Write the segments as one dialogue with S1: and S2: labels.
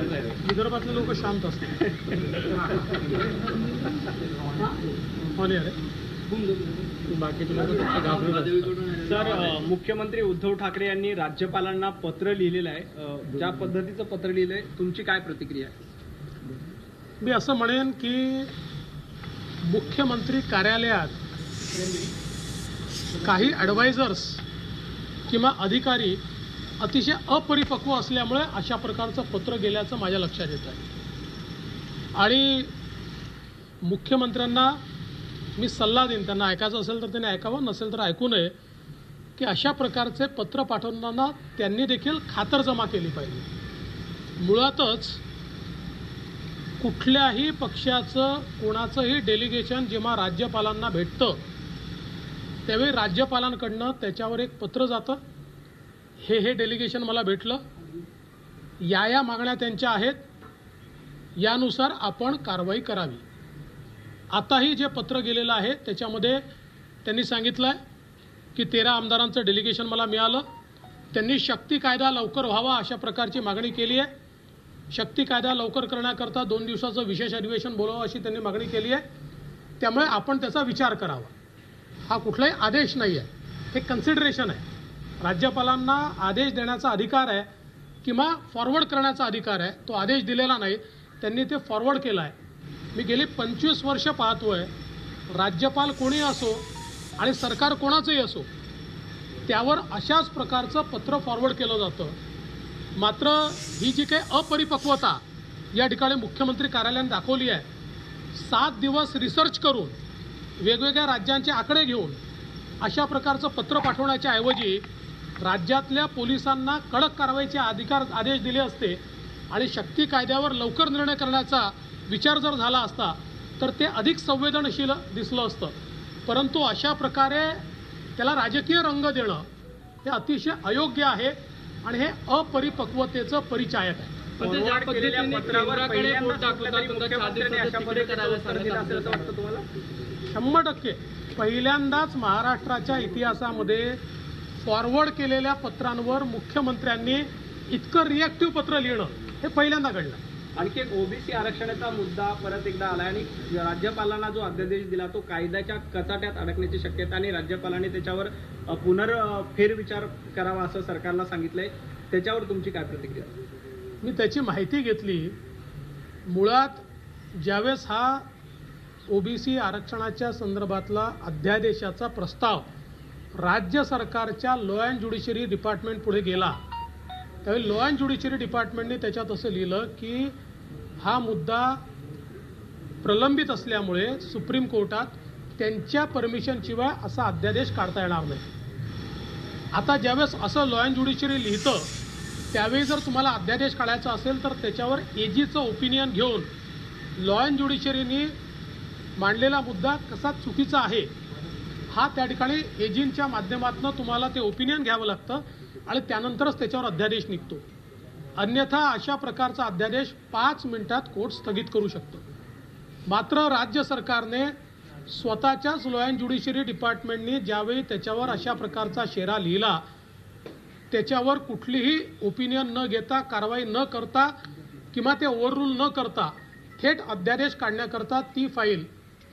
S1: विदर्भातले लोक शांत असतात. बाकीचे लोक घाबरून.
S2: सर, मुख्यमंत्री उद्धव ठाकरे यांनी राज्यपालांना पत्र लिहिलेलं आहे. ज्या पद्धतीचं पत्र लिहिलंय, तुमची काय प्रतिक्रिया आहे?
S1: मी असं म्हणेन की मुख्यमंत्री कार्यालयात काही ॲडवायझर्स किंवा अधिकारी अतिशय अपरिपक्व असल्यामुळे अशा प्रकारचं पत्र गेल्याचं माझ्या लक्षात येत आहे. आणि मुख्यमंत्र्यांना मी सल्ला देईन, त्यांना ऐकायचं असेल तर त्यांनी ऐकावं, नसेल तर ऐकू नये, की अशा प्रकारचे पत्र पाठवताना त्यांनी देखील खातरजमा केली पाहिजे. मुळातच कुठल्याही पक्षाचं कोणाचंही डेलिगेशन जेव्हा राज्यपालांना भेटतं त्यावेळी राज्यपालांकडनं त्याच्यावर एक पत्र जातं, हे डेलिगेशन मला भेटलं, या मागण्या त्यांच्या आहेत, यानुसार आपण कारवाई करावी. आताही जे पत्र गेलेलं आहे त्याच्यामध्ये त्यांनी सांगितलं आहे की 13 आमदारांचं डेलिगेशन मला मिळालं, त्यांनी शक्ती कायदा लवकर व्हावा अशा प्रकारची मागणी केली आहे. शक्ती कायदा लवकर करण्याकरता 2 दिवसाचं विशेष अधिवेशन बोलावं अशी त्यांनी मागणी केली आहे. त्यामुळे आपण त्याचा विचार करावा. हा कुठलाही आदेश नाही आहे, हे कन्सिडरेशन आहे. राज्यपालांना आदेश देण्याचा अधिकार आहे किंवा फॉरवर्ड करण्याचा अधिकार आहे. तो आदेश दिलेला नाही, त्यांनी ते फॉरवर्ड केला आहे. मी गेली 25 वर्ष पाहतोय, राज्यपाल कोणी असो आणि सरकार कोणाचंही असो त्यावर अशाच प्रकारचं पत्र फॉरवर्ड केलं जातं. मात्र ही जी काही अपरिपक्वता या ठिकाणी मुख्यमंत्री कार्यालयाने दाखवली आहे, 7 दिवस रिसर्च करून वेगवेगळ्या राज्यांचे आकडे घेऊन अशा प्रकारचं पत्र पाठवण्याच्या ऐवजी राज्यातल्या पोलिसांना कडक कारवाईचे आदेश दिले असते आणि शक्ती कायद्यावर लवकर निर्णय करण्याचा विचार जर झाला असता तर ते अधिक संवेदनशील दिसलं असतं. परंतु अशा प्रकारे त्याला राजकीय रंग देणं हे अतिशय अयोग्य आहे आणि हे अपरिपक्वतेचं परिचायक आहे.
S2: फॉरवर्ड केलेल्या पत्रावर पहिल्यांदा मुख्यमंत्र्यांनी अशा पद्धतीचं उत्तर दिलं असेल असं वाटतं तुम्हाला?
S1: 100% पहिल्यांदाच महाराष्ट्राच्या इतिहासामध्ये फॉरवर्ड केलेल्या पत्रांवर मुख्यमंत्र्यांनी इतकं रिॲक्टिव्ह पत्र लिहिणं हे पहिल्यांदा घडलं.
S2: आणखी एक ओबीसी आरक्षणाचा मुद्दा परत एकदा आला आणि राज्यपालांना जो अध्यादेश दिला तो कायद्याच्या कचाट्यात अडकण्याची शक्यता आणि राज्यपालांनी त्याच्यावर फेरविचार करावा असं सरकारला सांगितलंय. त्याच्यावर तुमची काय प्रतिक्रिया?
S1: मी त्याची माहिती घेतली. मुळात ज्यावेळेस हा ओबीसी आरक्षणाच्या संदर्भातला अध्यादेशाचा प्रस्ताव राज्य सरकारच्या लॉ अँड ज्युडिशरी डिपार्टमेंट पुढे गेला त्यावेळी लॉ अँड ज्युडिशरी डिपार्टमेंटने त्याच्यात असं लिहिलं की हा मुद्दा प्रलंबित असल्यामुळे सुप्रीम कोर्टात त्यांच्या परमिशनशिवाय असा अध्यादेश काढता येणार नाही. आता ज्यावेळेस असं लॉ अँड ज्युडिशरी लिहितं त्यावेळी जर तुम्हाला अध्यादेश काढायचा असेल तर त्याच्यावर एजीचं ओपिनियन घेऊन लॉ अँड ज्युडिशरीनी मांडलेला मुद्दा कसा चुकीचा आहे हा त्या ठिकाणी एजींच्या माध्यमातून तुम्हाला ते ओपिनियन घ्यावं लागतं आणि त्यानंतरच त्याच्यावर अध्यादेश निघतो. अन्यथा अशा प्रकारचा अध्यादेश 5 मिनिटात कोर्ट स्थगित करू शकतो. मात्र राज्य सरकारने स्वतःच्याच लॉ अँड ज्युडिशरी डिपार्टमेंटनी ज्यावेळी त्याच्यावर अशा प्रकारचा शेरा लिहिला त्याच्यावर कुठलीही ओपिनियन न घेता, कारवाई न करता किंवा ते ओव्हररूल न करता थेट अध्यादेश काढण्याकरता ती फाईल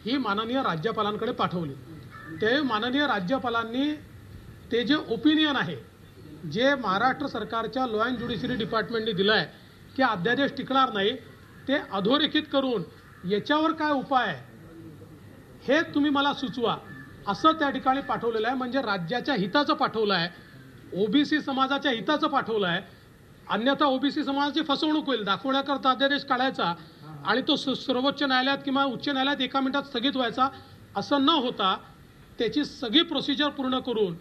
S1: ही माननीय राज्यपालांकडे पाठवली. ते माननीय राज्यपालांनी ते जे ओपिनियन आहे जे महाराष्ट्र सरकारच्या लॉ अँड ज्युडिशरी डिपार्टमेंटने दिलं आहे की अध्यादेश टिकणार नाही ते अधोरेखित करून याच्यावर काय उपाय आहे हे तुम्ही मला सुचवा असं त्या ठिकाणी पाठवलेलं आहे. म्हणजे राज्याच्या हिताचं पाठवलं आहे, ओबीसी समाजाच्या हिताचं पाठवलं आहे. अन्यथा ओबीसी समाजाची फसवणूक होईल. दाखवण्याकरता अध्यादेश काढायचा आणि तो सर्वोच्च न्यायालयात किंवा उच्च न्यायालयात एका मिनिटात स्थगित व्हायचा असं न होता त्याची सगळी प्रोसिजर पूर्ण करून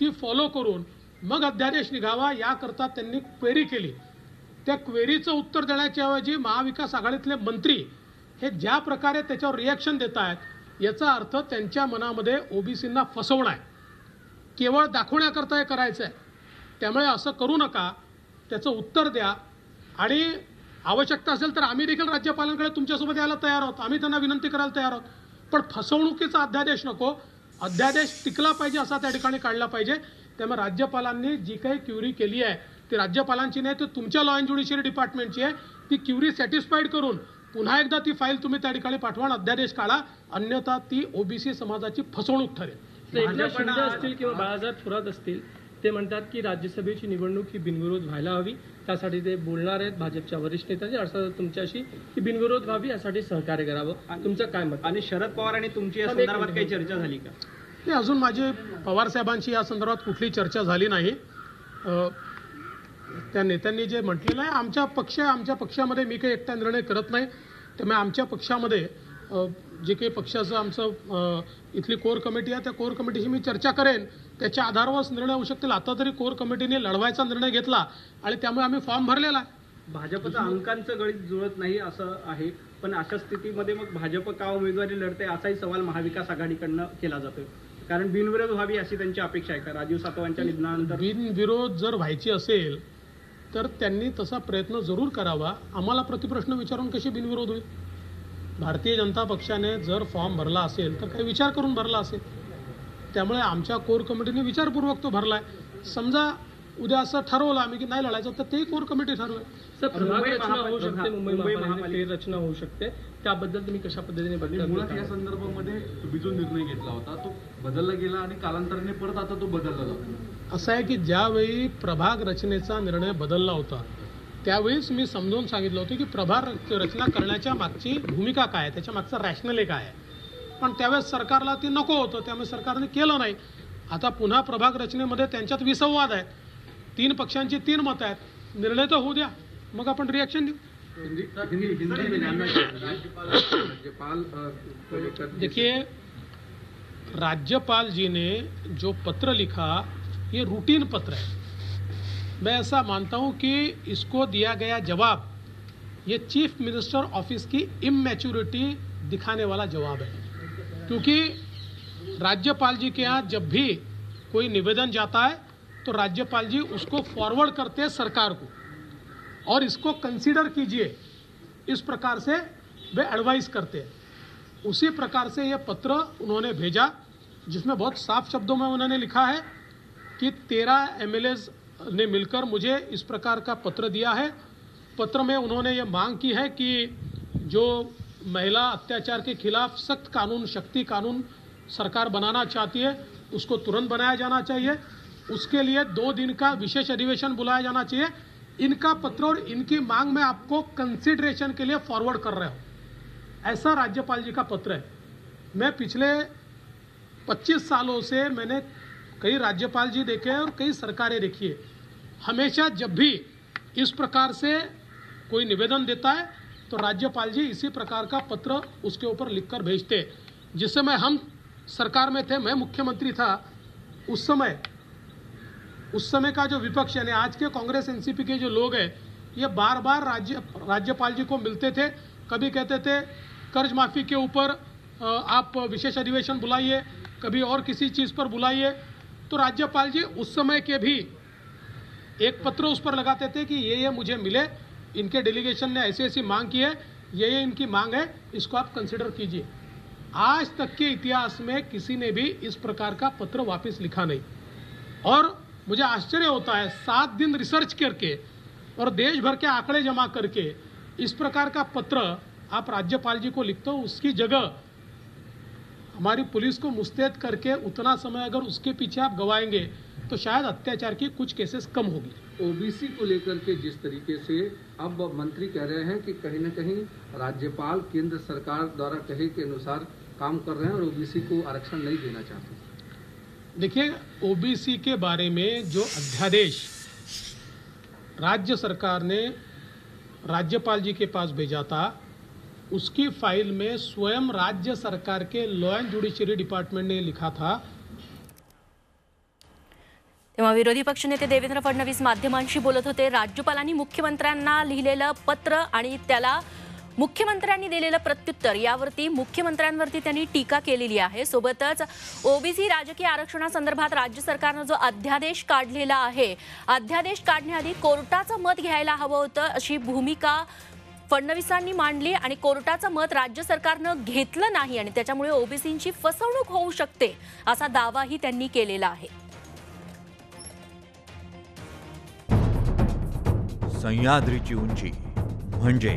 S1: ती फॉलो करून मग अध्यादेश निघावा याकरता त्यांनी क्वेरी केली. त्या क्वेरीचं उत्तर देण्याच्या ऐवजी महाविकास आघाडीतले मंत्री हे ज्या प्रकारे त्याच्यावर रिॲक्शन देत आहेत याचा अर्थ त्यांच्या मनामध्ये ओबीसींना फसवणं आहे, केवळ दाखवण्याकरता हे करायचं आहे. त्यामुळे असं करू नका, त्याचं उत्तर द्या आणि आवश्यकता असेल तर आम्ही देखील राज्यपालांकडे तुमच्यासोबत यायला तयार आहोत, आम्ही त्यांना विनंती करायला तयार आहोत. पण फसवणुकीचा अध्यादेश नको, अध्यादेश टिकला पाहिजे असा त्या ठिकाणी काढला पाहिजे. त्यामुळे राज्यपालांनी जी काही क्युरी केली आहे ती राज्यपालांची नाही, तर तुमच्या लॉ अँड ज्युडिशियरी डिपार्टमेंटची आहे. ती क्युरी सॅटिस्फाईड करून पुन्हा एकदा ती फाईल तुम्ही त्या ठिकाणी पाठवा आणि अध्यादेश काढा, अन्यथा ती ओबीसी समाजाची फसवणूक ठरेल.
S3: तर एकनाथ शिंदे असतील किंवा बाळासाहेब थोरात असतील, ते म्हणतात की राज्यसभेची निवडणूक ही बिनविरोध व्हायला हवी, त्यासाठी ते बोलणार आहेत भाजपच्या वरिष्ठ नेत्यांची. अर्थात तुमच्याशी ही बिनविरोध व्हावी यासाठी सहकार्य करावं. तुमचं काय मत?
S2: आणि शरद पवार आणि तुमची या संदर्भात काही चर्चा झाली का?
S1: नाही, अजून माझी पवार साहेबांशी या संदर्भात कुठली चर्चा झाली नाही. त्या नेत्यांनी जे म्हटलेलं आहे, आमच्या पक्षामध्ये मी काही एकटा निर्णय करत नाही. त्यामुळे आमच्या पक्षामध्ये जे काही पक्षाचं आमचं इथली कोर कमिटी आहे, त्या कोर कमिटीशी मी चर्चा करेन. त्याच्या आधारावरच निर्णय होऊ शकतील. आता तरी कोर कमिटीने लढवायचा निर्णय घेतला आणि त्यामुळे आम्ही फॉर्म भरलेला आहे.
S2: भाजपचं अंकांचं गणित जुळत नाही असं आहे, पण अशा स्थितीमध्ये मग भाजप का उमेदवारी लढते असाही सवाल महाविकास आघाडीकडनं केला जातोय. कारण बिनविरोध व्हावी अशी त्यांची अपेक्षा आहे का राजीव सातवांच्या निधनानंतर?
S1: बिनविरोध जर व्हायची असेल तर त्यांनी तसा प्रयत्न जरूर करावा. आम्हाला प्रतिप्रश्न विचारून कशी बिनविरोध होईल? भारतीय जनता पक्षाने जर फॉर्म भरला असेल तर काही विचार करून भरला असेल. त्यामुळे आमच्या कोर कमिटीने विचारपूर्वक तो भरलाय. समजा उद्या असं ठरवलं आम्ही की नाही लढायचं, तर तेही कोर कमिटी ठरवेल.
S3: सर, प्रभाग रचना होऊ शकते, मुंबई महापालिकेची रचना होऊ शकते, त्याबद्दल तुम्ही कशा पद्धतीने बदल?
S4: मुळात या संदर्भामध्ये तुम्ही जो निर्णय घेतला होता तो बदलला गेला आणि कालांतराने परत आता तो बदलला जातो.
S1: असं आहे की ज्यावेळी प्रभाग रचनेचा निर्णय बदलला होता त्यावेळीच मी समजावून सांगितलं होतं की प्रभाग रचना करण्याच्या मागची भूमिका काय आहे, त्याच्या मागचा रॅशनल काय आहे. पण त्यावेळेस सरकारला ती नको होतं, त्यामुळे सरकारने केलं नाही. आता पुन्हा प्रभाग रचनेमध्ये त्यांच्यात विसंवाद आहे. 3 पक्षांची 3 मतं आहेत. निर्णय तर होऊ द्या, मग आपण रिएक्शन देऊ. देखिए, राज्यपाल जी ने जो पत्र लिखा ये रूटीन पत्र है. मैं ऐसा मानता हूँ कि इसको दिया गया जवाब ये चीफ मिनिस्टर ऑफिस की इमैच्योरिटी दिखाने वाला जवाब है. क्योंकि राज्यपाल जी के यहाँ जब भी कोई निवेदन जाता है तो राज्यपाल जी उसको फॉरवर्ड करते हैं सरकार को और इसको कंसीडर कीजिए, इस प्रकार से वे एडवाइस करते हैं. उसी प्रकार से ये पत्र उन्होंने भेजा जिसमें बहुत साफ शब्दों में उन्होंने लिखा है कि 13 एमएलएज ने मिलकर मुझे इस प्रकार का पत्र दिया है. पत्र में उन्होंने ये मांग की है कि जो महिला अत्याचार के खिलाफ सख्त कानून, शक्ति कानून सरकार बनाना चाहती है उसको तुरंत बनाया जाना चाहिए. उसके लिए 2 दिन का विशेष अधिवेशन बुलाया जाना चाहिए. इनका पत्र और इनकी मांग मैं आपको कंसिडरेशन के लिए फॉरवर्ड कर रहा हूँ. ऐसा राज्यपाल जी का पत्र है. मैं पिछले 25 सालों से मैंने कई राज्यपाल जी देखे हैं और कई सरकारें देखी है. हमेशा जब भी इस प्रकार से कोई निवेदन देता है तो राज्यपाल जी इसी प्रकार का पत्र उसके ऊपर लिखकर भेजते. जिस समय हम सरकार में थे, मैं मुख्यमंत्री था, उस समय का जो विपक्ष यानी आज के कांग्रेस एनसीपी के जो लोग हैं ये बार बार राज्यपाल जी को मिलते थे. कभी कहते थे कर्ज माफ़ी के ऊपर आप विशेष अधिवेशन बुलाइए, कभी और किसी चीज़ पर बुलाइए. तो राज्यपाल जी उस समय के भी एक पत्र उस पर लगाते थे कि ये मुझे मिले, इनके डेलीगेशन ने ऐसी ऐसी मांग की है, ये इनकी मांग है, इसको आप कंसिडर कीजिए. आज तक के इतिहास में किसी ने भी इस प्रकार का पत्र वापस लिखा नहीं. और मुझे आश्चर्य होता है 7 दिन रिसर्च करके और देश भर के आंकड़े जमा करके इस प्रकार का पत्र आप राज्यपाल जी को लिखते हो. उसकी जगह हमारी पुलिस को मुस्तैद करके उतना समय अगर उसके पीछे आप गवाएंगे तो शायद अत्याचार की कुछ केसेस कम होगी.
S4: ओबीसी को लेकर के जिस तरीके से अब मंत्री कह रहे हैं कि कहीं न कहीं राज्यपाल केंद्र सरकार द्वारा कहे के अनुसार काम कर रहे हैं और ओबीसी को आरक्षण नहीं देना चाहते.
S1: देखिए, ओबीसी के बारे में जो अध्यादेश राज्य सरकार ने राज्यपाल जी के पास भेजा था उसकी फाइल में स्वयं राज्य सरकार के लॉ एंड ज्युडिशियरी डिपार्टमेंट ने लिखा था.
S5: तेव्हा विरोधी पक्षनेते देवेंद्र फडणवीस माध्यमांशी बोलत होते. राज्यपालांनी मुख्यमंत्र्यांना लिहिलेलं पत्र आणि त्याला मुख्यमंत्र्यांनी दिलेलं प्रत्युत्तर यावरती मुख्यमंत्र्यांवरती त्यांनी टीका केलेली आहे. सोबतच ओबीसी राजकीय आरक्षणासंदर्भात राज्य सरकारनं जो अध्यादेश काढलेला आहे, अध्यादेश काढण्याआधी कोर्टाचं मत घ्यायला हवं होतं अशी भूमिका फडणवीसांनी मांडली आणि कोर्टाचं मत राज्य सरकारनं घेतलं नाही आणि त्याच्यामुळे ओबीसींची फसवणूक होऊ शकते असा दावाही त्यांनी केलेला आहे.
S6: सह्याद्रीची उंची म्हणजे